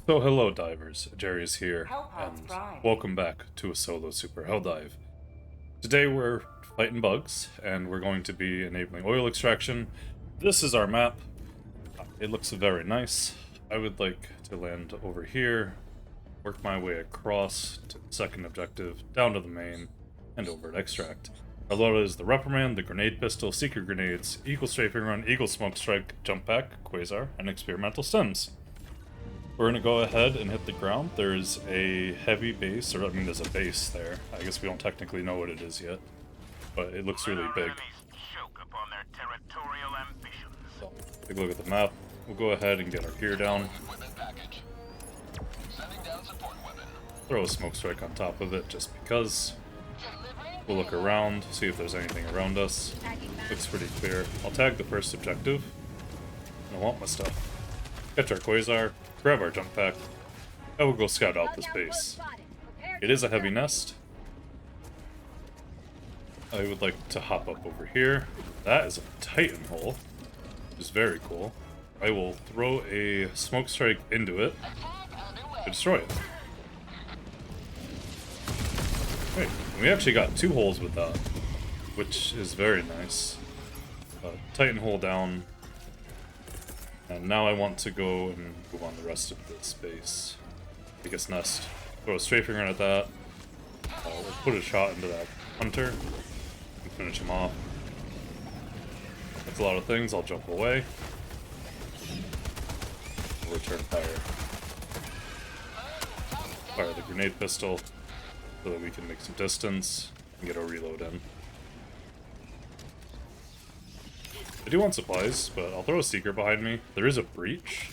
So hello divers, Jerry is here, Hellpods and Prime. welcome back to a solo super Helldive. Today we're fighting bugs, and we're going to be enabling oil extraction. This is our map. It looks very nice. I would like to land over here, work my way across to the second objective, down to the main, and over to extract. Our loadout is the Reprimand, the grenade pistol, secret grenades, Eagle Strafing Run, Eagle Smoke Strike, Jump Pack, Quasar, and experimental stems. We're gonna go ahead and hit the ground. There's a heavy base, or I mean there's a base there. I guess we don't technically know what it is yet, but it looks really big. So, take a look at the map. We'll go ahead and get our gear down. Throw a smoke strike on top of it just because. We'll look around, see if there's anything around us. Looks pretty clear. I'll tag the first objective. I want my stuff. Catch our Quasar, grab our jump pack, and we'll go scout out this base. It is a heavy nest. I would like to hop up over here. That is a Titan hole, which is very cool. I will throw a smoke strike into it to destroy it. Wait, we actually got two holes with that, which is very nice. Titan hole down. And now I want to go and move on the rest of this base. Biggest nest. Throw a strafing run at that. We'll put a shot into that hunter and finish him off. That's a lot of things. I'll jump away. We'll return fire. Fire the grenade pistol so that we can make some distance and get a reload in. I do want supplies, but I'll throw a seeker behind me. There is a breach,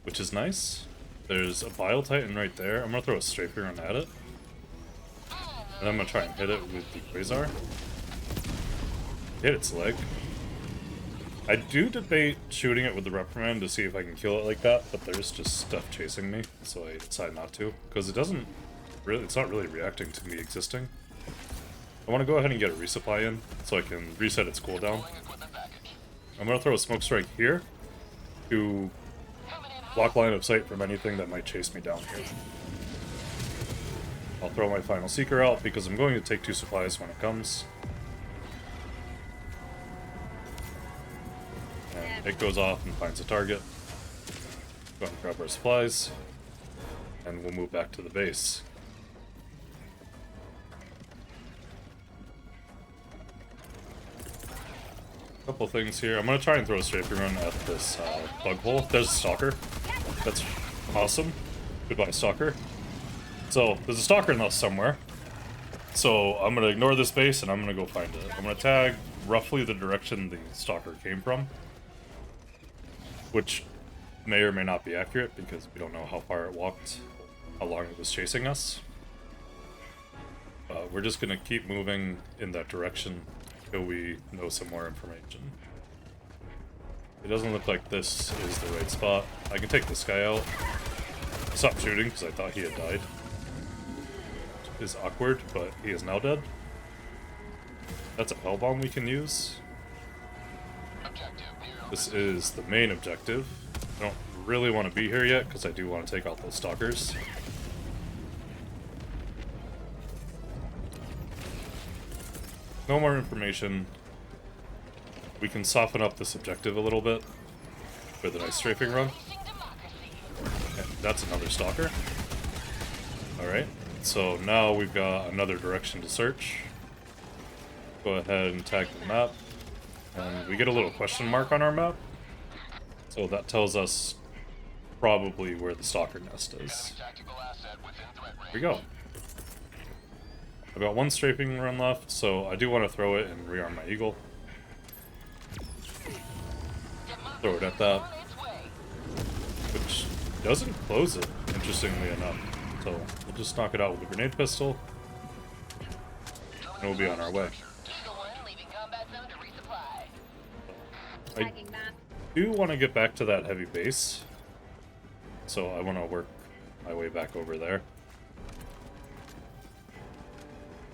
which is nice. There's a Bile Titan right there. I'm gonna throw a strafing run at it. And I'm gonna try and hit it with the Quasar. Hit its leg. I do debate shooting it with the Reprimand to see if I can kill it like that, but there's just stuff chasing me, so I decide not to. Because it's not really reacting to me existing. I want to go ahead and get a resupply in, so I can reset its cooldown. I'm going to throw a smoke strike here to block line of sight from anything that might chase me down here. I'll throw my final seeker out because I'm going to take two supplies when it comes. And it goes off and finds a target. Go and grab our supplies, and we'll move back to the base. Couple things here. I'm gonna try and throw a strafing run at this bug hole. There's a stalker. That's awesome. Goodbye, stalker. So there's a stalker in this somewhere. So I'm gonna ignore this base and I'm gonna go find it. I'm gonna tag roughly the direction the stalker came from, which may or may not be accurate because we don't know how far it walked, how long it was chasing us. We're just gonna keep moving in that direction until we know some more information. It doesn't look like this is the right spot. I can take this guy out. I stopped shooting because I thought he had died. It is awkward, but he is now dead. That's a hell bomb we can use. This is the main objective. I don't really want to be here yet because I do want to take out those stalkers. No more information. We can soften up this objective a little bit with a nice strafing run. And that's another stalker. Alright, so now we've got another direction to search. Go ahead and tag the map. And we get a little question mark on our map. So that tells us probably where the stalker nest is. Here we go. I've got one strafing run left, so I do want to throw it and rearm my eagle. Throw it at that. Which doesn't close it, interestingly enough. So we'll just knock it out with a grenade pistol. And we'll be on our way. I do want to get back to that heavy base. So I want to work my way back over there.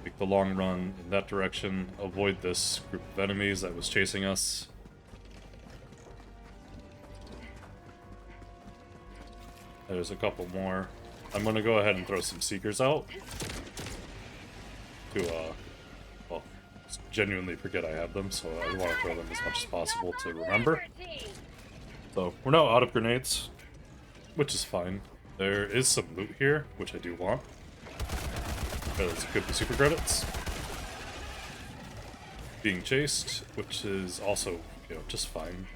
Take the long run in that direction, avoid this group of enemies that was chasing us. There's a couple more. I'm gonna go ahead and throw some Seekers out. To, well, genuinely forget I have them, so I want to throw them as much as possible to remember. So, we're now out of grenades, which is fine. There is some loot here, which I do want. Because it could be super credits. Being chased, which is also, you know, just fine.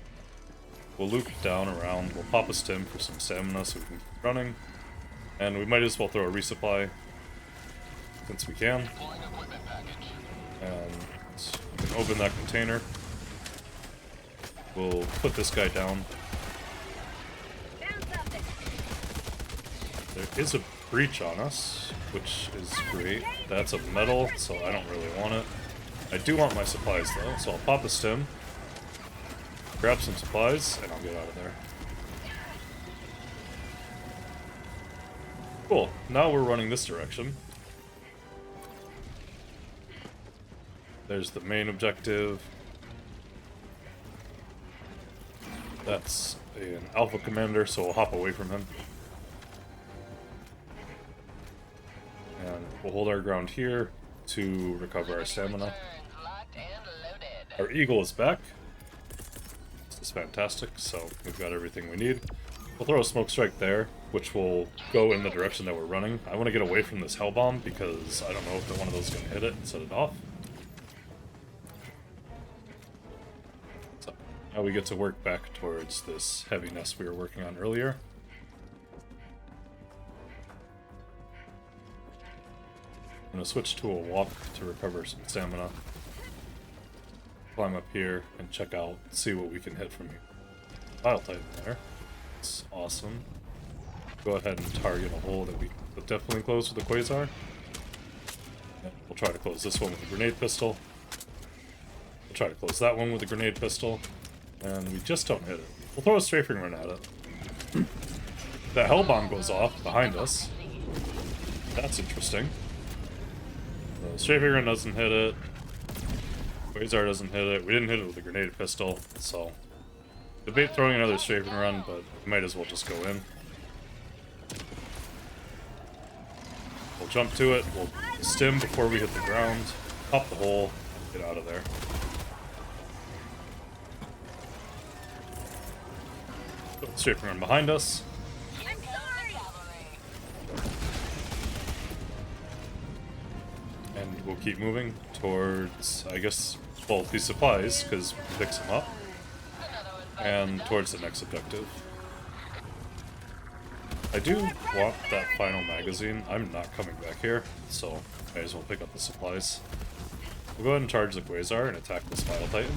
We'll loop down around, we'll pop a stim for some stamina so we can keep running. And we might as well throw a resupply, since we can. And we can open that container. We'll put this guy down. There is a breach on us, which is great. That's a metal, so I don't really want it. I do want my supplies though, so I'll pop a stim, grab some supplies, and I'll get out of there. Cool, now we're running this direction. There's the main objective. That's an alpha commander, so we'll hop away from him. And we'll hold our ground here to recover our stamina. Our eagle is back. This is fantastic, so we've got everything we need. We'll throw a smoke strike there, which will go in the direction that we're running. I want to get away from this hell bomb because I don't know if one of those is going to hit it and set it off. So now we get to work back towards this heavy nest we were working on earlier. I'm going to switch to a walk to recover some stamina. Climb up here and check out, see what we can hit from here. Bile Titan there. That's awesome. Go ahead and target a hole that we could definitely close with a Quasar. And we'll try to close this one with a grenade pistol. We'll try to close that one with a grenade pistol. And we just don't hit it. We'll throw a Strafing Run at it. That hell bomb goes off behind us. That's interesting. The Strafing Run doesn't hit it. Quasar doesn't hit it. We didn't hit it with a grenade pistol, so debate throwing another Strafing Run, but we might as well just go in. We'll jump to it, we'll stim before we hit the ground, pop the hole, and get out of there. Put the Strafing Run behind us. And we'll keep moving towards, I guess, well, these supplies, because we pick them up. And towards the next objective. I do want that final magazine. I'm not coming back here, so I might as well pick up the supplies. We'll go ahead and charge the Quasar and attack this Bile Titan.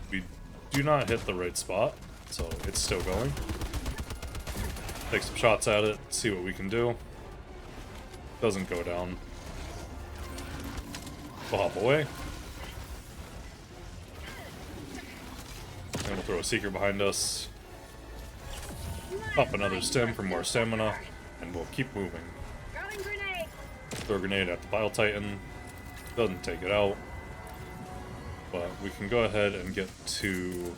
We do not hit the right spot, so it's still going. Take some shots at it, see what we can do. Doesn't go down. We'll hop away. And we'll throw a Seeker behind us. Pop another stim for more stamina, and we'll keep moving. Throw a grenade at the Bile Titan. Doesn't take it out. But we can go ahead and get to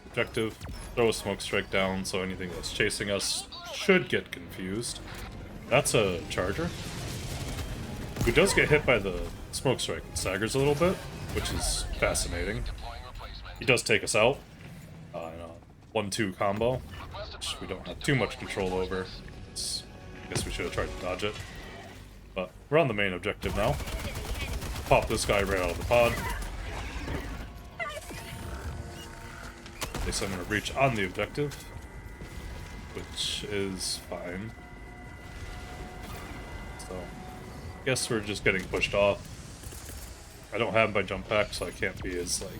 objective. Throw a smoke strike down so anything that's chasing us should get confused. That's a charger. Who does get hit by the smoke strike and staggers a little bit, which is fascinating. He does take us out. In a 1-2 combo, which we don't have too much control over. I guess we should have tried to dodge it. But we're on the main objective now. Pop this guy right out of the pod. Okay, so I'm going to reach on the objective, which is fine. So, I guess we're just getting pushed off. I don't have my jump pack, so I can't be as, like,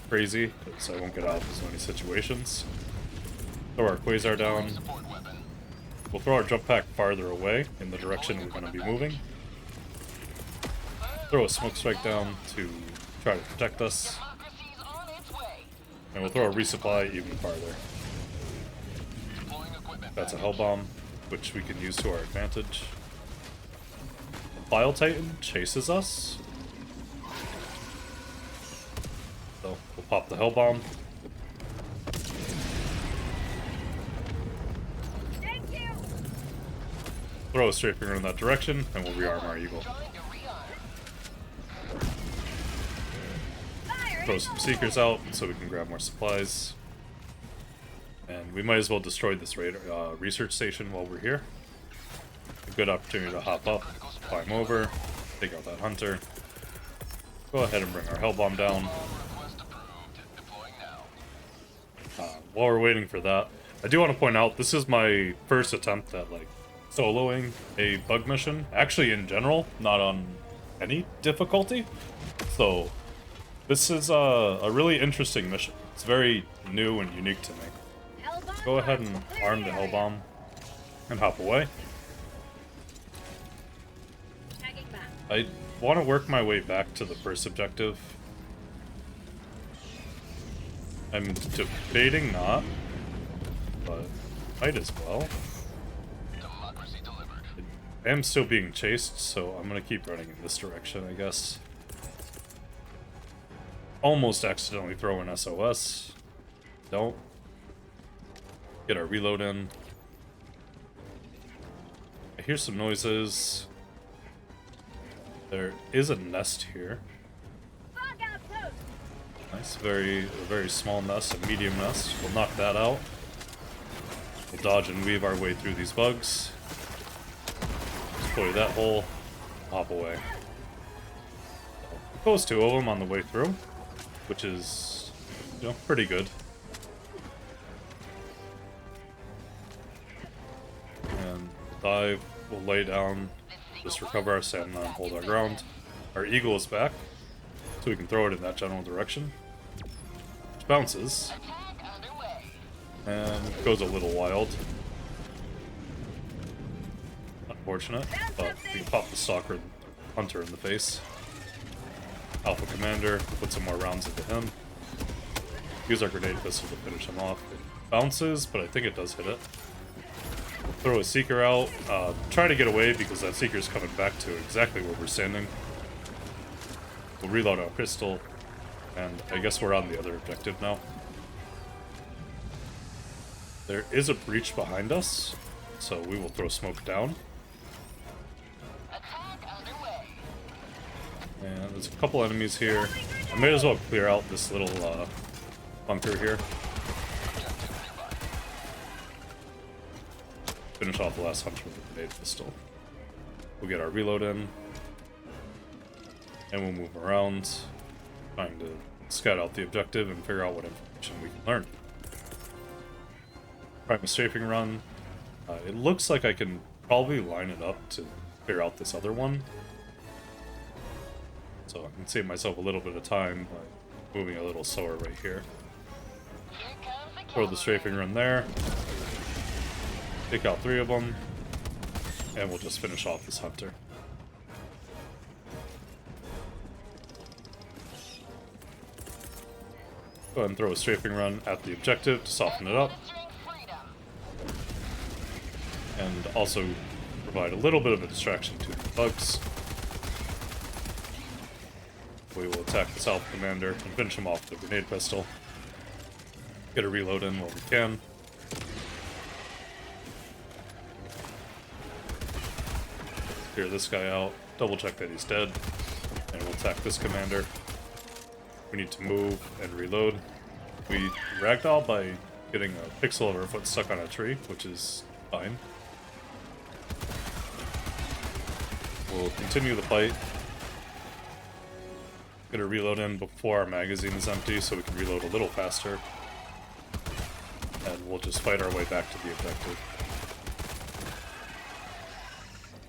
crazy, because I won't get out of as many situations. Throw our Quasar down. We'll throw our jump pack farther away in the direction we're going to be moving. Throw a smoke strike down to try to protect us. And we'll throw a resupply even farther. That's a hell bomb, which we can use to our advantage. The Bile Titan chases us. So we'll pop the hell bomb. Throw a strafing run in that direction, and we'll rearm our eagle. Throw some seekers out so we can grab more supplies. And we might as well destroy this research station while we're here. A good opportunity to hop up, climb over, take out that hunter. Go ahead and bring our hell bomb down. While we're waiting for that, I do want to point out this is my first attempt at like soloing a bug mission. Actually, in general, not on any difficulty. So this is a really interesting mission. It's very new and unique to me. Go ahead and arm the hell bomb and hop away. I want to work my way back to the first objective. I'm debating not, but might as well. I am still being chased, so I'm gonna keep running in this direction, I guess. Almost accidentally throw an SOS. Don't. Get our reload in. I hear some noises. There is a nest here. Nice, a very small nest, a medium nest. We'll knock that out. We'll dodge and weave our way through these bugs. Exploit that hole. Hop away. Goes two of them on the way through, which is, you know, pretty good. And dive. We'll lay down. Just recover our stamina and hold our ground. Our eagle is back, so we can throw it in that general direction. Which bounces. And goes a little wild. Unfortunate, but we pop the stalker hunter in the face. Alpha commander, put some more rounds into him. Use our grenade pistol to finish him off. It bounces, but I think it does hit it. Throw a seeker out, try to get away because that seeker is coming back to exactly where we're standing. We'll reload our pistol, and I guess we're on the other objective now. There is a breach behind us, so we will throw smoke down. And there's a couple enemies here. I may as well clear out this little bunker here. Finish off the last hunter with a grenade pistol. We'll get our reload in. And we'll move around, trying to scout out the objective and figure out what information we can learn. Prime a strafing run. It looks like I can probably line it up to figure out this other one. So I can save myself a little bit of time by moving a little slower right here. Throw the strafing run there. Take out 3 of them, and we'll just finish off this hunter. Go ahead and throw a strafing run at the objective to soften it up. And also provide a little bit of a distraction to the bugs. We will attack the Alpha commander and finish him off with a grenade pistol. Get a reload in while we can. Clear this guy out, double check that he's dead, and we'll attack this commander. We need to move and reload. We ragdoll by getting a pixel of our foot stuck on a tree, which is fine. We'll continue the fight. Get a reload in before our magazine is empty so we can reload a little faster. And we'll just fight our way back to the objective.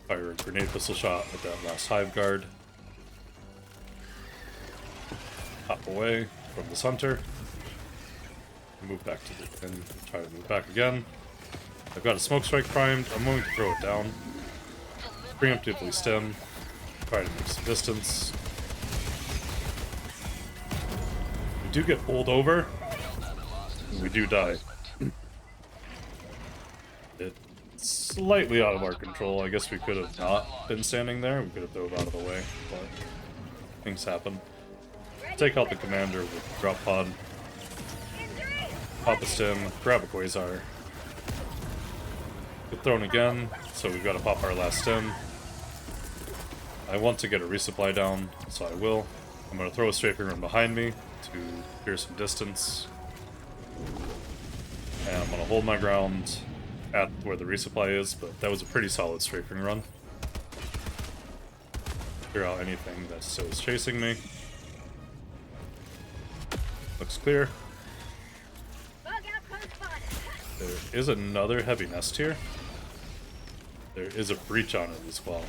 Fire a grenade pistol shot at that last hive guard. Hop away from this hunter. Move back to the and try to move back again. I've got a smoke strike primed. I'm going to throw it down. Preemptively stem. Try to make some distance. We do get pulled over. We do die. It's slightly out of our control. I guess we could have not been standing there. We could have dove out of the way, but things happen. Take out the commander with drop pod. Pop a stem, grab a Quasar. Get thrown again, so we've got to pop our last stim. I want to get a resupply down, so I will. I'm going to throw a Strafing Run behind me to clear some distance. And I'm going to hold my ground at where the resupply is, but that was a pretty solid Strafing Run. Clear out anything that still is chasing me. Looks clear. There is another heavy nest here. There is a breach on it as well.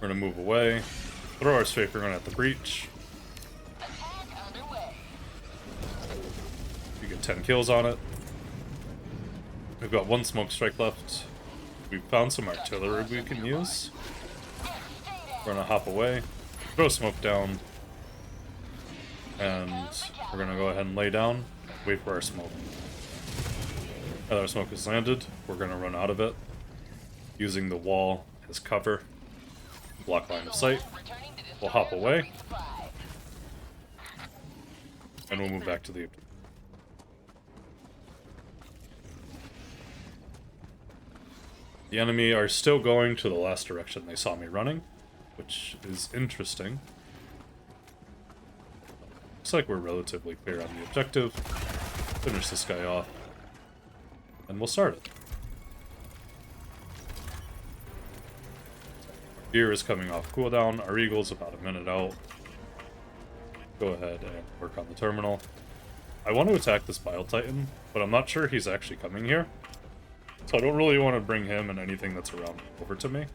We're gonna move away, throw our Strafing Run at the breach. We get 10 kills on it. We've got one smoke strike left. We found some artillery we can use. We're gonna hop away, throw smoke down, and we're gonna go ahead and lay down, wait for our smoke. As our smoke has landed, we're gonna run out of it, using the wall as cover, block line of sight. We'll hop away, and we'll move back to the... The enemy are still going to the last direction they saw me running, which is interesting. Looks like we're relatively clear on the objective. Finish this guy off, and we'll start it. Our gear is coming off cooldown. Our Eagle's about a minute out. Go ahead and work on the terminal. I want to attack this Bile Titan, but I'm not sure he's actually coming here. So I don't really want to bring him and anything that's around over to me.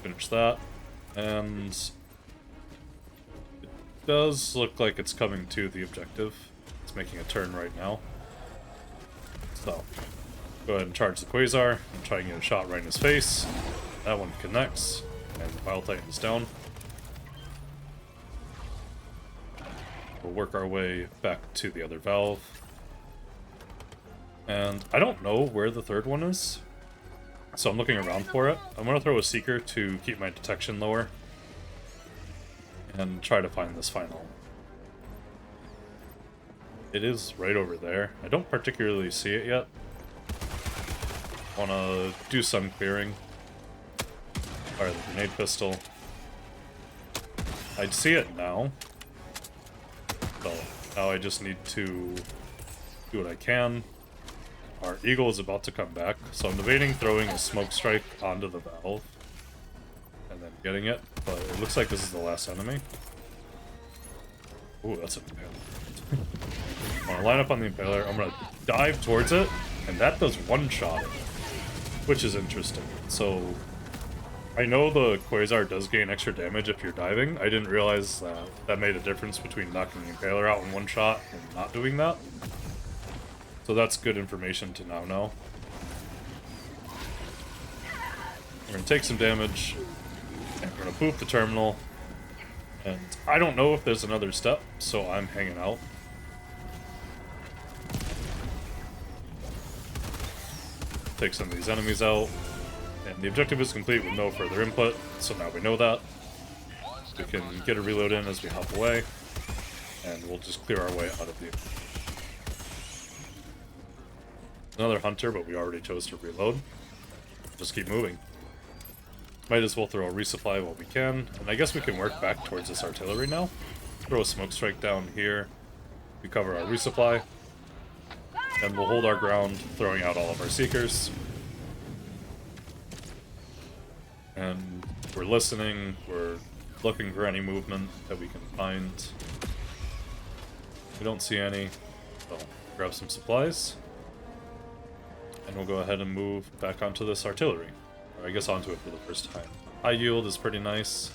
Finish that. And it does look like it's coming to the objective. It's making a turn right now. So go ahead and charge the Quasar and try and get a shot right in his face. That one connects, and the Bile Titan's down. We'll work our way back to the other valve. And I don't know where the third one is, so I'm looking around for it. I'm going to throw a Seeker to keep my detection lower and try to find this final. It is right over there. I don't particularly see it yet. Want to do some clearing. Fire the grenade pistol. I see it now. So now I just need to do what I can. Our Eagle is about to come back, so I'm debating throwing a smoke strike onto the valve and then getting it, but it looks like this is the last enemy. Ooh, that's an impaler. I'm gonna line up on the impaler, I'm gonna dive towards it, and that does one shot, which is interesting. So I know the Quasar does gain extra damage if you're diving. I didn't realize that made a difference between knocking the impaler out in one shot and not doing that. So that's good information to now know. We're going to take some damage, and we're going to poof the terminal. And I don't know if there's another step, so I'm hanging out. Take some of these enemies out. And the objective is complete with no further input, so now we know that. We can get a reload in as we hop away, and we'll just clear our way out of the... Another hunter, but we already chose to reload. Just keep moving. Might as well throw a resupply while we can. And I guess we can work back towards this artillery now. Throw a smoke strike down here. We cover our resupply. And we'll hold our ground, throwing out all of our Seekers. And we're listening. We're looking for any movement that we can find. We don't see any. So grab some supplies. And we'll go ahead and move back onto this artillery. Or I guess onto it for the first time. High yield is pretty nice.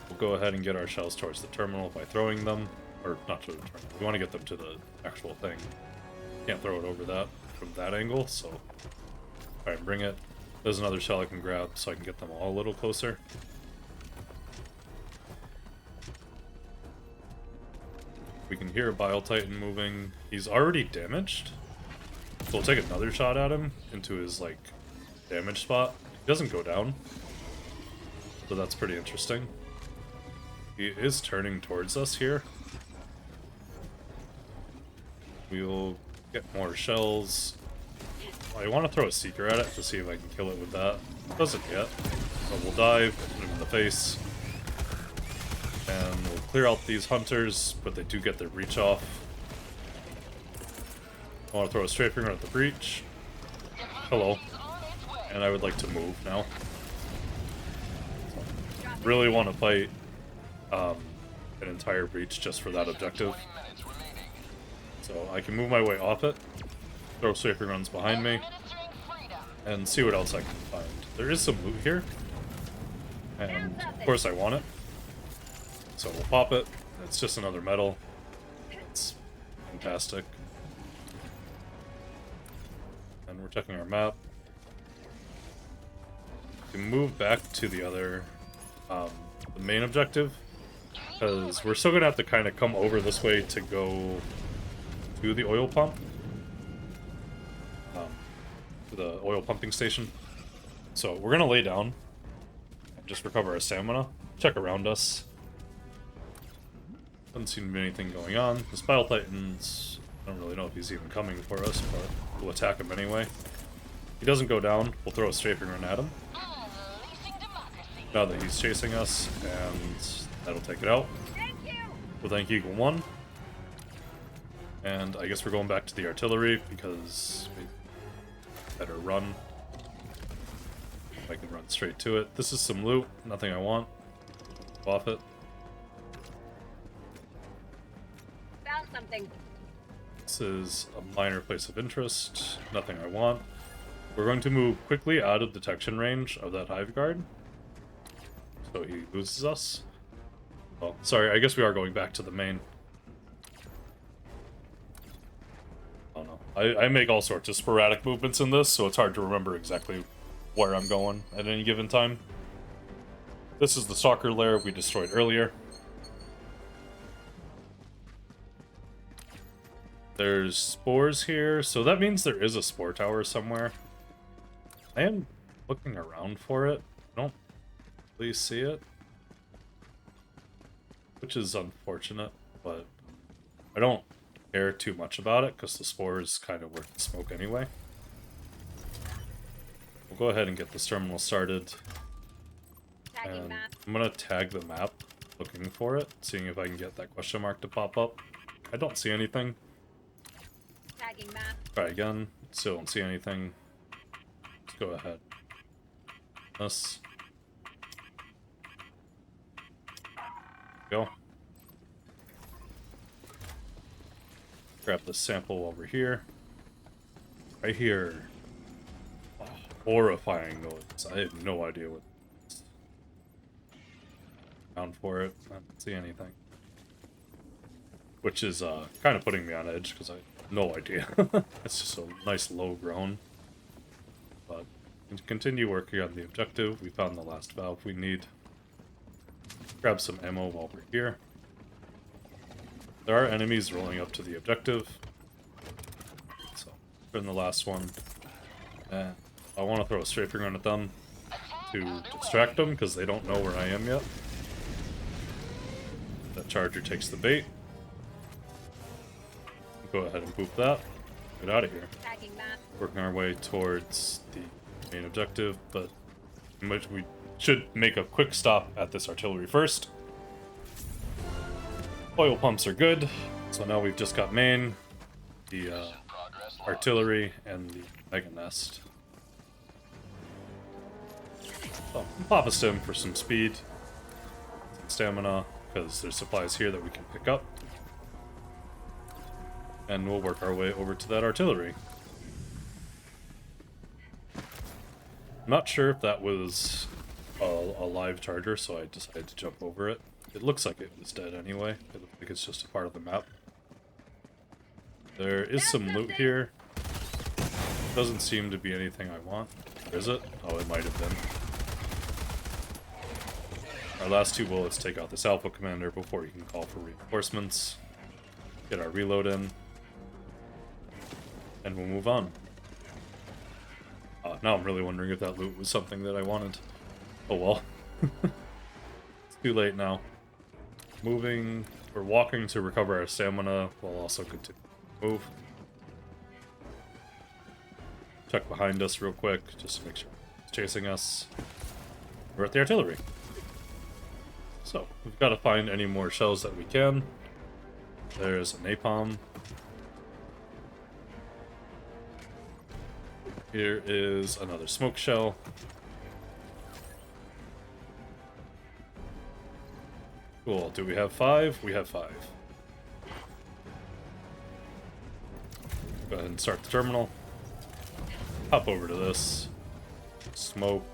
We'll go ahead and get our shells towards the terminal by throwing them. Or not to the terminal. We want to get them to the actual thing. Can't throw it over that from that angle, so... Alright, bring it. There's another shell I can grab so I can get them all a little closer. We can hear a Bile Titan moving. He's already damaged. So we'll take another shot at him into his, like, damage spot. He doesn't go down. So that's pretty interesting. He is turning towards us here. We'll Get more shells. I want to throw a Seeker at it to see if I can kill it with that. Doesn't yet. So we'll dive, hit him in the face. And we'll clear out these hunters, but they do get their breach off. I want to throw a Strafing Run at the breach. Hello. And I would like to move now. So, really want to fight an entire breach just for that objective. So I can move my way off it, throw Strafing Runs behind me, and see what else I can find. There is some loot here, and of course I want it. So we'll pop it. It's just another medal. It's fantastic. And we're checking our map. We can move back to the other, the main objective, because we're still gonna have to kind of come over this way to go to the oil pump, to the oil pumping station. So we're gonna lay down and just recover our stamina, check around us. Doesn't seem to be anything going on. The Spile Titans, I don't really know if he's even coming for us, but we'll attack him anyway. If he doesn't go down, we'll throw a Strafing Run at him. Now that he's chasing us, and that'll take it out. We'll thank Eagle 1. And I guess we're going back to the artillery because we better run. If I can run straight to it. This is some loot, nothing I want. Off it. Found something. This is a minor place of interest, nothing I want. We're going to move quickly out of detection range of that Hive Guard, so he loses us. Oh, sorry, I guess we are going back to the main. Oh no. I make all sorts of sporadic movements in this, so it's hard to remember exactly where I'm going at any given time. This is the Stalker lair we destroyed earlier. There's spores here, so that means there is a spore tower somewhere. I am looking around for it. I don't really see it, which is unfortunate, but I don't care too much about it because the spore is kind of worth the smoke anyway. We'll go ahead and get this terminal started. And I'm gonna tag the map looking for it, seeing if I can get that question mark to pop up. I don't see anything. Tagging map. Try again. Still don't see anything. Let's go ahead. This. Go. Grab the sample while we're here. Right here. Oh, horrifying noise. I have no idea what it is. Found for it. I don't see anything. Which is kind of putting me on edge because I have no idea. It's just a nice low groan. But we can continue working on the objective. We found the last valve we need. Grab some ammo while we're here. There are enemies rolling up to the objective. So, we're in the last one. And I want to throw a Strafing Run at them to distract them because they don't know where I am yet. That charger takes the bait. Go ahead and boop that. Get out of here. Working our way towards the main objective, but we should make a quick stop at this artillery first. Oil pumps are good, so now we've just got main, the artillery, and the mega nest. So, pop a stim for some speed, some stamina, because there's supplies here that we can pick up. And we'll work our way over to that artillery. I'm not sure if that was a live charger, so I decided to jump over it. It looks like it was dead anyway. It looks like it's just a part of the map. There is some loot here. Doesn't seem to be anything I want. Is it? Oh, it might have been. Our last 2 bullets take out this Alpha Commander before he can call for reinforcements. Get our reload in. And we'll move on. Now I'm really wondering if that loot was something that I wanted. Oh well. It's too late now. Moving, or walking to recover our stamina while also continue to move. Check behind us real quick, just to make sure it's chasing us. We're at the artillery. So, we've got to find any more shells that we can. There's a napalm. Here is another smoke shell. Cool. Do we have 5? We have 5. Go ahead and start the terminal. Hop over to this. Smoke.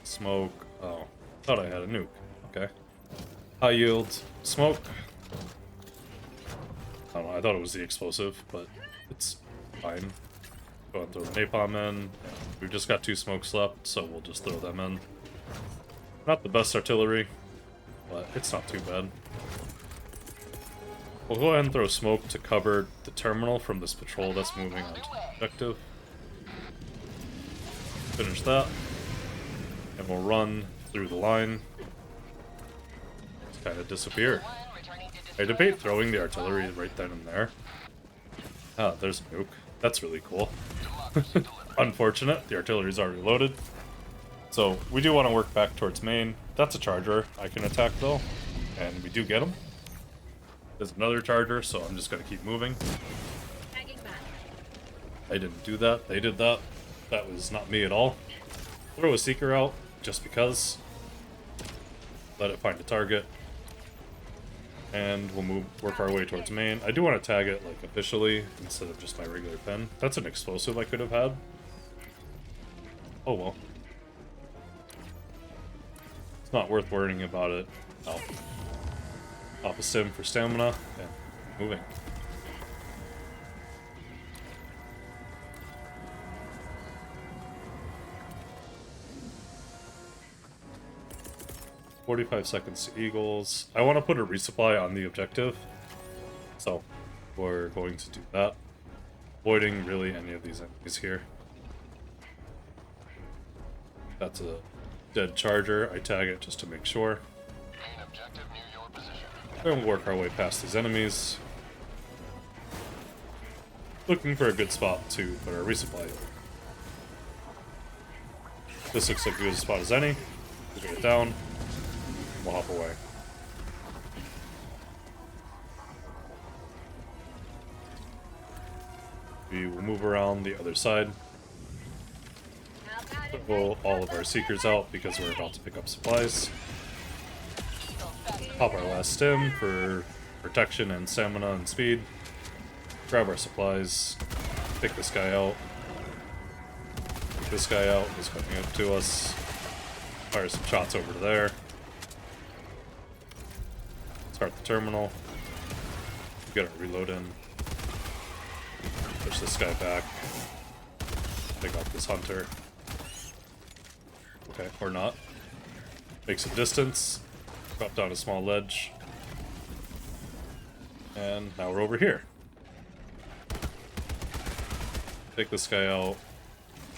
Smoke. Oh, thought I had a nuke. Okay. High yield. Smoke. I don't know, I thought it was the explosive, but it's fine. Go ahead and throw the napalm in. We've just got 2 smokes left, so we'll just throw them in. Not the best artillery, but it's not too bad. We'll go ahead and throw smoke to cover the terminal from this patrol that's moving onto the objective. Finish that. And we'll run through the line. Just kind of disappear. I debate throwing the artillery right then and there. Ah, there's a nuke. That's really cool. Unfortunate, the artillery's already loaded. So, we do want to work back towards main. That's a charger I can attack though. And we do get him. There's another charger, so I'm just going to keep moving. I didn't do that. They did that. That was not me at all. Throw a seeker out, just because. Let it find a target. And we'll work our way towards main. I do want to tag it like officially instead of just my regular pen. That's an explosive I could have had. Oh well. It's not worth worrying about it. Oh. Pop a sim for stamina and moving. "45 seconds to Eagles." I want to put a resupply on the objective, so we're going to do that. Avoiding really any of these enemies here. That's a dead charger. I tag it just to make sure. And we'll work our way past these enemies. Looking for a good spot to put our resupply in. This looks like as good a spot as any. We'll get it down. We'll hop away. We will move around the other side. Pull all of our seekers out because we're about to pick up supplies. Pop our last stim for protection and stamina and speed. Grab our supplies. Pick this guy out. Pick this guy out. He's coming up to us. Fire some shots over to there. Start the terminal. Get our reload in. Push this guy back. Pick up this hunter. Okay, or not. Make some distance. Drop down a small ledge. And now we're over here. Take this guy out.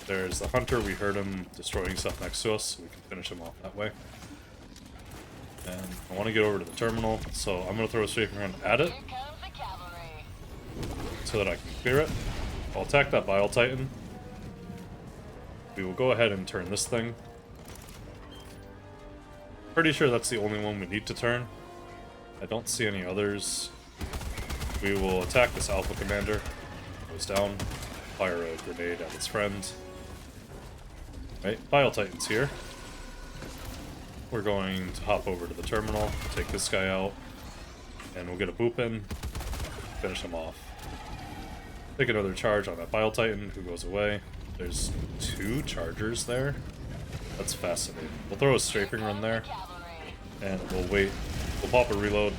There's the hunter. We heard him destroying stuff next to us, so we can finish him off that way. And I want to get over to the terminal, so I'm going to throw a strafing run at it so that I can clear it. I'll attack that Bile Titan. We will go ahead and turn this thing. Pretty sure that's the only one we need to turn. I don't see any others. We will attack this Alpha Commander. Goes down. Fire a grenade at its friend. Right, Bile Titan's here. We're going to hop over to the terminal, take this guy out, and we'll get a boop in, finish him off. Take another charge on that Bile Titan, who goes away. There's 2 chargers there. That's fascinating. We'll throw a strafing run there, and we'll wait. We'll pop a reload.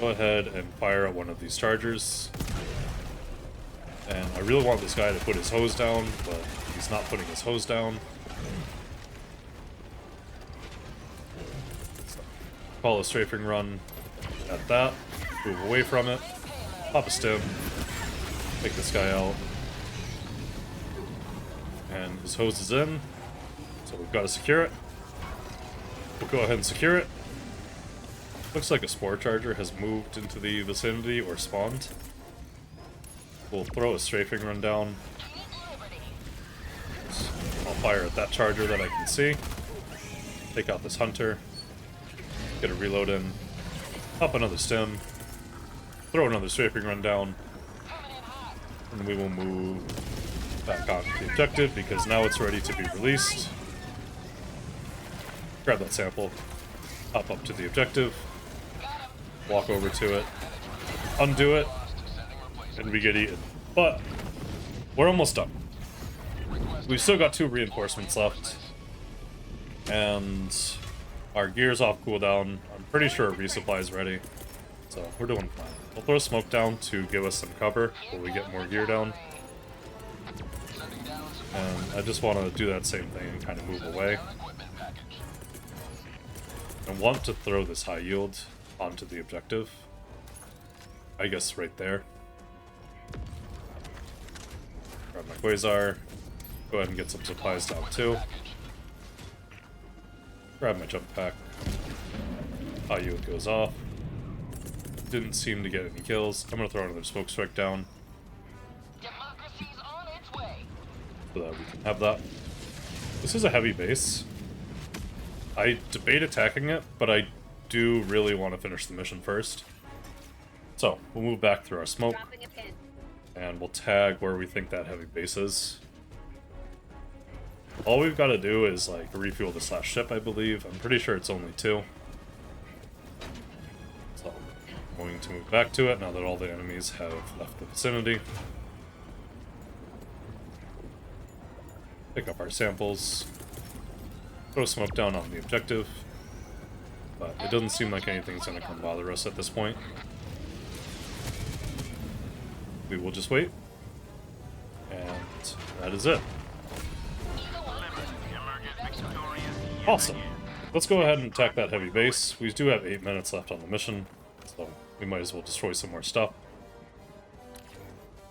Go ahead and fire at one of these chargers. And I really want this guy to put his hose down, but he's not putting his hose down. Call a strafing run at that. Move away from it. Pop a stim. Take this guy out. And his hose is in. So we've got to secure it. We'll go ahead and secure it. Looks like a spore charger has moved into the vicinity or spawned. We'll throw a strafing run down. I'll fire at that charger that I can see. Take out this hunter. Get a reload in. Pop another stim. Throw another strafing run down. And we will move back on the objective because now it's ready to be released. Grab that sample. Hop up to the objective. Walk over to it. Undo it. And we get eaten. But we're almost done. We've still got 2 reinforcements left. And our gear's off cooldown. I'm pretty sure a resupply is ready. So we're doing fine. We'll throw smoke down to give us some cover while we get more gear down. And I just want to do that same thing and kind of move away. I want to throw this high yield onto the objective. I guess right there. Grab my Quasar. Go ahead and get some supplies down too. Grab my jump pack. High yield goes off. Didn't seem to get any kills. I'm gonna throw another smoke strike down. So that we can have that. This is a heavy base. I debate attacking it, but I do really want to finish the mission first. So, we'll move back through our smoke. And we'll tag where we think that heavy base is. All we've got to do is, like, refuel this last ship, I believe. I'm pretty sure it's only 2. So, I'm going to move back to it now that all the enemies have left the vicinity. Pick up our samples. Throw smoke down on the objective. But it doesn't seem like anything's going to come bother us at this point. We will just wait. And that is it. Awesome. Let's go ahead and attack that heavy base. We do have 8 minutes left on the mission, so we might as well destroy some more stuff.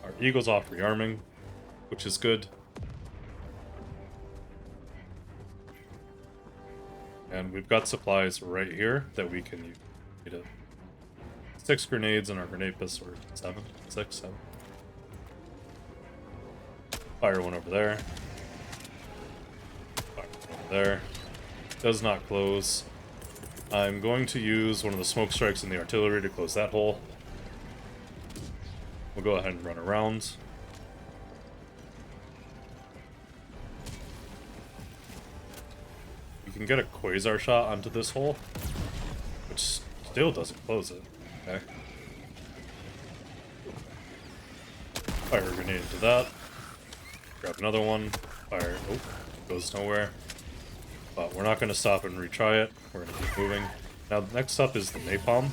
Our Eagle's off rearming, which is good. And we've got supplies right here that we can use. 6 grenades in our grenade pistol, or 7? 6, 7. Fire one over there. Fire one over there. Does not close. I'm going to use one of the smoke strikes in the artillery to close that hole. We'll go ahead and run around. You can get a Quasar shot onto this hole, which still doesn't close it. Okay. Fire a grenade into that. Grab another one. Fire. Oh, goes nowhere. But we're not going to stop and retry it. We're going to keep moving. Now, next up is the napalm.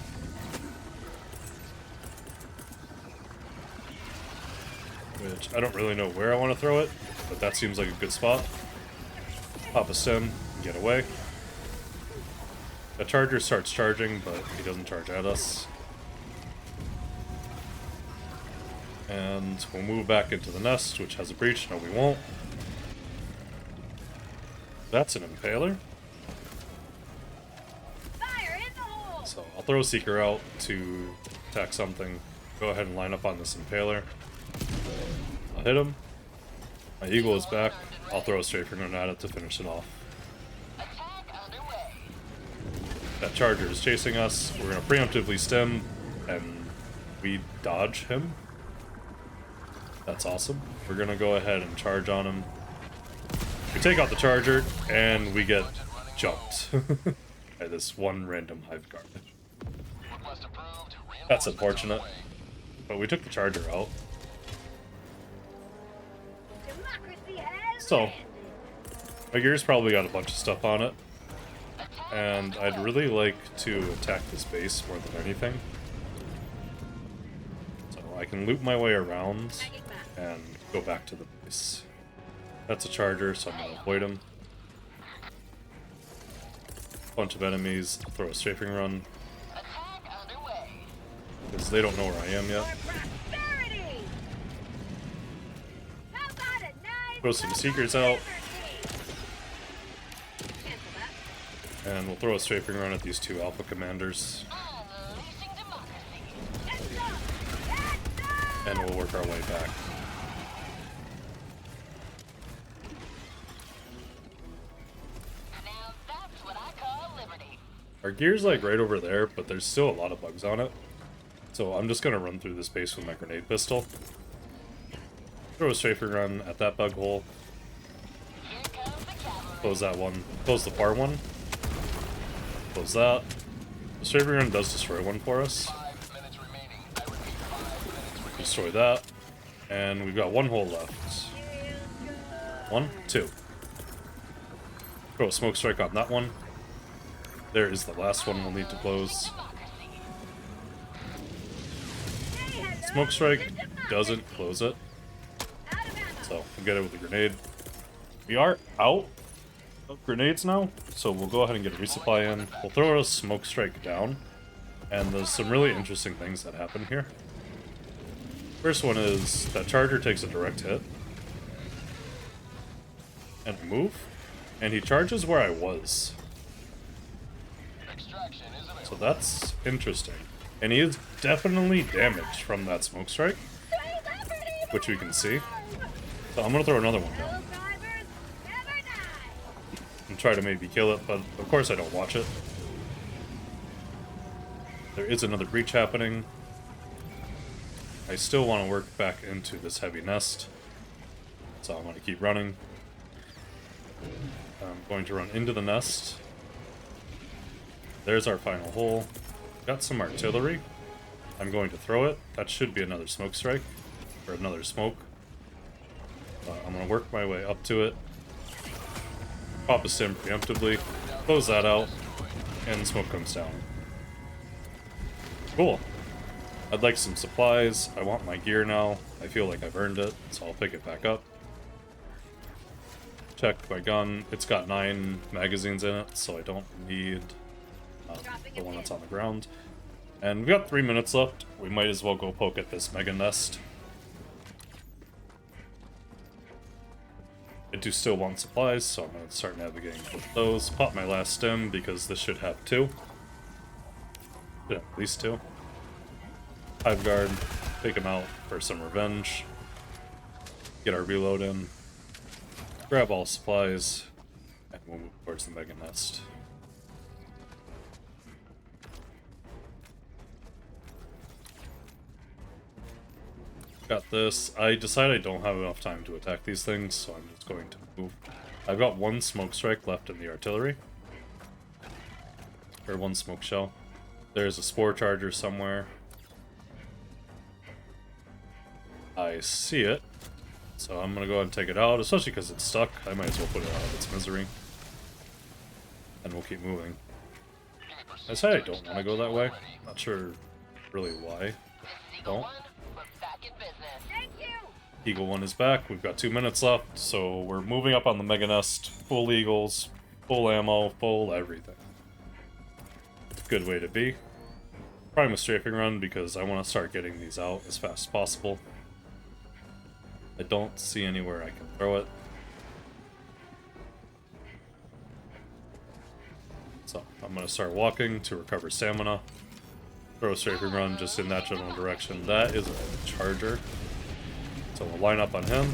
Which I don't really know where I want to throw it, but that seems like a good spot. Pop a sim and get away. The charger starts charging, but he doesn't charge at us. And we'll move back into the nest, which has a breach. No, we won't. That's an impaler. Fire in the hole. So I'll throw a seeker out to attack something. Go ahead and line up on this impaler. I'll hit him. My eagle is back. I'll throw a strafing run at it to finish it off. That charger is chasing us. We're going to preemptively stem, and we dodge him. That's awesome. We're going to go ahead and charge on him. We take out the charger, and we get jumped by this one random hive garbage. That's unfortunate, but we took the charger out. So, my gear's probably got a bunch of stuff on it, and I'd really like to attack this base more than anything. So I can loop my way around and go back to the base. That's a charger, so I'm going to avoid him. Bunch of enemies. I'll throw a strafing run. Because they don't know where I am yet. Throw some seekers out. And we'll throw a strafing run at these 2 alpha commanders. And we'll work work our way back. Now that's what I call liberty. Our gear's like right over there, but there's still a lot of bugs on it. So I'm just gonna run through this base with my grenade pistol. Throw a strafing run at that bug hole. Here comes the cavalry. Close that one. Close the far one. Close that. The strafing run does destroy one for us. 5 minutes remaining. I repeat, 5 minutes remaining. Destroy that. And we've got one hole left. 1, 2. Throw a smoke strike on that one. There is the last one we'll need to close. Smoke strike doesn't close it. So we'll get it with the grenade. We are out of grenades now, so we'll go ahead and get a resupply in. We'll throw a smoke strike down, and there's some really interesting things that happen here. First one is that charger takes a direct hit, and I move, and he charges where I was. Extraction is available. So that's interesting. And he is definitely damaged from that smoke strike, which we can see. So I'm gonna throw another one down and try to maybe kill it, but of course I don't watch it. There is another breach happening. I still want to work back into this heavy nest, so I'm going to keep running. I'm going to run into the nest. There's our final hole. Got some artillery. I'm going to throw it. That should be another smoke strike, or another smoke. I'm going to work my way up to it. Pop a stim preemptively. Close that out. And smoke comes down. Cool. I'd like some supplies. I want my gear now. I feel like I've earned it, so I'll pick it back up. Check my gun. It's got 9 magazines in it, so I don't need the one that's on the ground. And we've got 3 minutes left. We might as well go poke at this mega nest. I do still want supplies, so I'm going to start navigating with those. Pop my last stim, because this should have 2. Should have at least 2. Hive guard, take him out for some revenge. Get our reload in. Grab all supplies, and we'll move towards the mega nest. Got this. I decide I don't have enough time to attack these things, so I'm just going to move. I've got 1 smoke strike left in the artillery. Or 1 smoke shell. There's a spore charger somewhere. I see it. So I'm gonna go ahead and take it out, especially because it's stuck. I might as well put it out of its misery. And we'll keep moving. I say I don't want to go that way. Not sure really why. Don't. Eagle 1 is back. We've got 2 minutes left, so we're moving up on the mega nest. Full eagles, full ammo, full everything. Good way to be. Prime a strafing run because I want to start getting these out as fast as possible. I don't see anywhere I can throw it. So I'm going to start walking to recover stamina. Throw a strafing run just in that general direction. That is a charger. So we'll line up on him,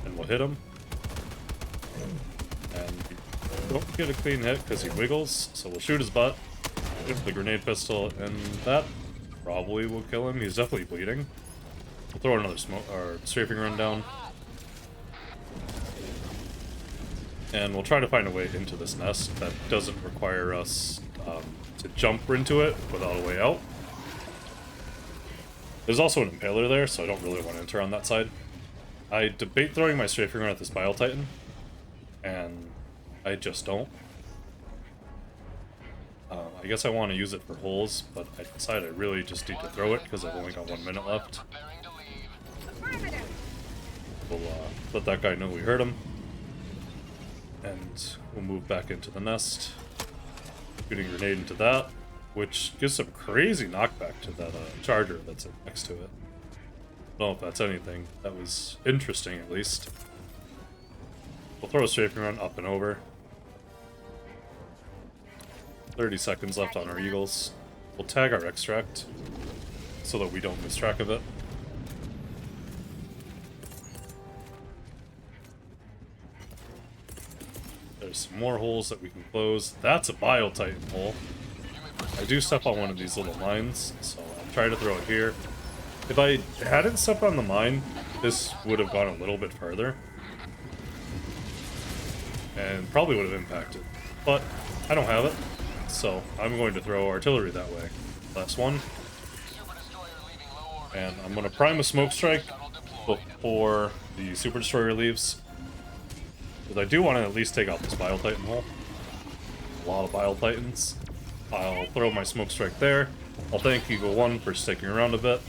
and we'll hit him. And we don't get a clean hit because he wiggles, so we'll shoot his butt with the grenade pistol, and that probably will kill him. He's definitely bleeding. We'll throw another smoke or strafing run down. And we'll try to find a way into this nest that doesn't require us to jump into it without a way out. There's also an impaler there, so I don't really want to enter on that side. I debate throwing my strafing run at this Bile Titan, and I just don't. I guess I want to use it for holes, but I decide I really just need to throw it because I've only got 1 minute left. We'll let that guy know we heard him. And we'll move back into the nest. Shooting a grenade into that, which gives some crazy knockback to that charger that's next to it. I don't know if that's anything. That was interesting, at least. We'll throw a strafing run up and over. 30 seconds left on our eagles. We'll tag our extract so that we don't lose track of it. There's some more holes that we can close. That's a Bile Titan hole. I do step on one of these little mines, so I'll try to throw it here. If I hadn't stepped on the mine, this would have gone a little bit further. And probably would have impacted. But I don't have it, so I'm going to throw artillery that way. Last one. And I'm going to prime a smoke strike before the Super Destroyer leaves. Because I do want to at least take out this Bile Titan hole. A lot of Bile Titans. I'll throw my smoke strike there. I'll thank Eagle 1 for sticking around a bit.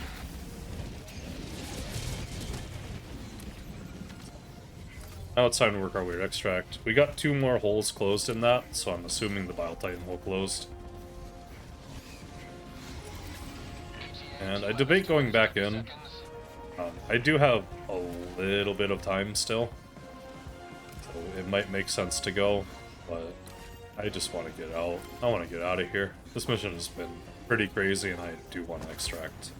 Now it's time to work our way to extract. We got 2 more holes closed in that, so I'm assuming the Bile Titan hole closed. And I debate going back in. I do have a little bit of time still. So it might make sense to go, but I just want to get out. I want to get out of here. This mission has been pretty crazy, and I do want to extract.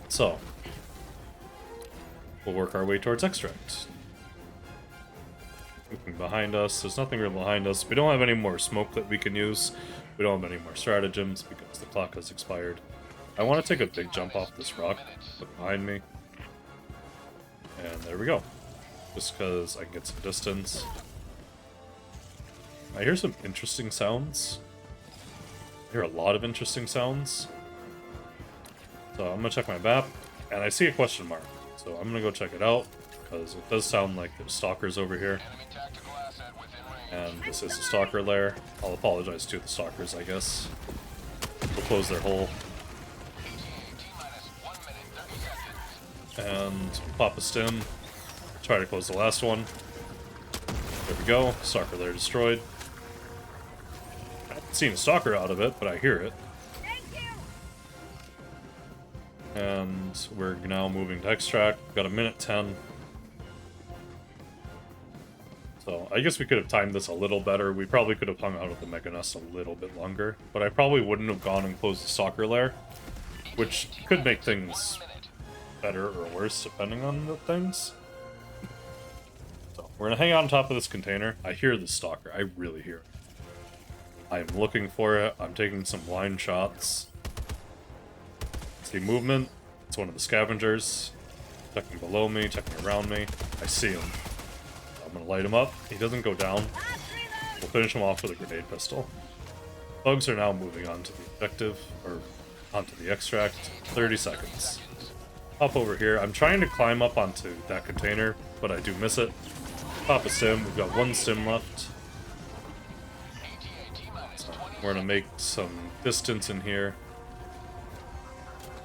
So, we'll work our way towards extract. Looking behind us, there's nothing really behind us. We don't have any more smoke that we can use. We don't have any more stratagems because the clock has expired. I want to take a big jump off this rock. Look behind me. And there we go. Just because I can get some distance. I hear some interesting sounds. I hear a lot of interesting sounds. So I'm going to check my map, and I see a question mark. So I'm going to go check it out, because it does sound like there's stalkers over here. And this is a stalker lair. I'll apologize to the stalkers, I guess. We'll close their hole. And pop a stim. Try to close the last one. There we go. Stalker lair destroyed. I haven't seen a stalker out of it, but I hear it. And we're now moving to extract. We've got a minute 10. So I guess we could have timed this a little better. We probably could have hung out at the Mega Nest a little bit longer. But I probably wouldn't have gone and closed the stalker lair, which could make things better or worse depending on the things. So we're gonna hang out on top of this container. I hear the stalker. I really hear it. I am looking for it. I'm taking some blind shots. See movement. It's one of the scavengers. Checking below me, checking around me. I see him. I'm gonna light him up. He doesn't go down. We'll finish him off with a grenade pistol. Bugs are now moving on to the objective, or onto the extract. 30 seconds. Hop over here. I'm trying to climb up onto that container, but I do miss it. Pop a stim. We've got 1 stim left. So we're gonna make some distance in here.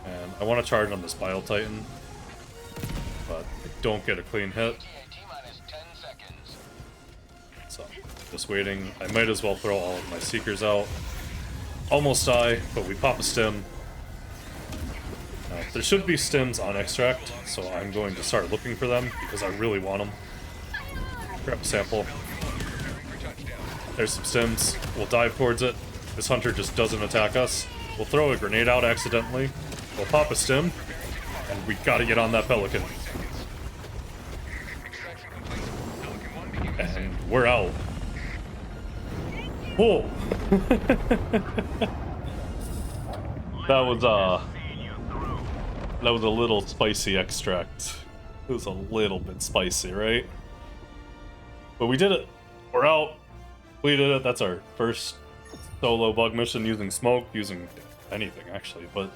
And I want to charge on this Bile Titan, but I don't get a clean hit. So, just waiting. I might as well throw all of my Seekers out. Almost die, but we pop a stim. There should be stims on extract, so I'm going to start looking for them, because I really want them. Grab a sample. There's some stims. We'll dive towards it. This hunter just doesn't attack us. We'll throw a grenade out accidentally. We'll pop a stim, and we gotta get on that Pelican. And we're out. Whoa! That was a little spicy extract. It was a little bit spicy, right? But we did it. We're out. We did it. That's our first solo bug mission using smoke, using anything actually, but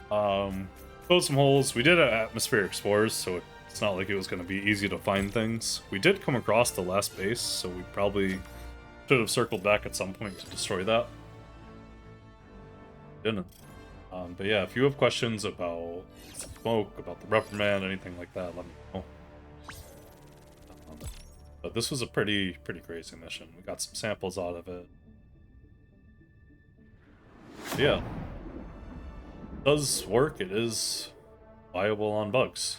closed some holes. We did atmospheric spores, so it's not like it was going to be easy to find things. We did come across the last base, so we probably should have circled back at some point to destroy that. Didn't. But yeah, if you have questions about smoke, about the reprimand, anything like that, let me know. But this was a pretty crazy mission. We got some samples out of it. Yeah. It does work. It is viable on bugs.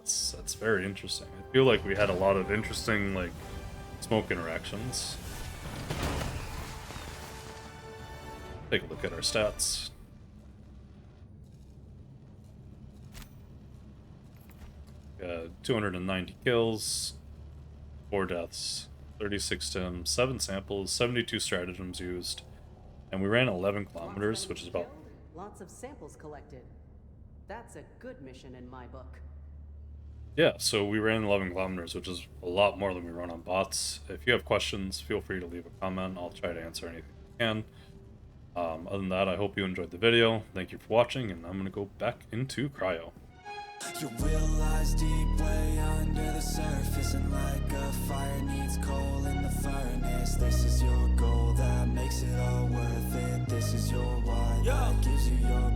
That's very interesting. I feel like we had a lot of interesting, like, smoke interactions. Take a look at our stats. Got 290 kills, 4 deaths, 36 tims, 7 samples, 72 stratagems used, and we ran 11 kilometers, which is about... Lots of samples collected. That's a good mission in my book. Yeah, so we ran 11 kilometers, which is a lot more than we run on bots. If you have questions, feel free to leave a comment. I'll try to answer anything I can. Other than that, I hope you enjoyed the video. Thank you for watching, and I'm going to go back into Cryo. Your will lies deep way under the surface, and like a fire needs coal in the furnace. This is your goal that makes it all worth it. This is your why that gives you your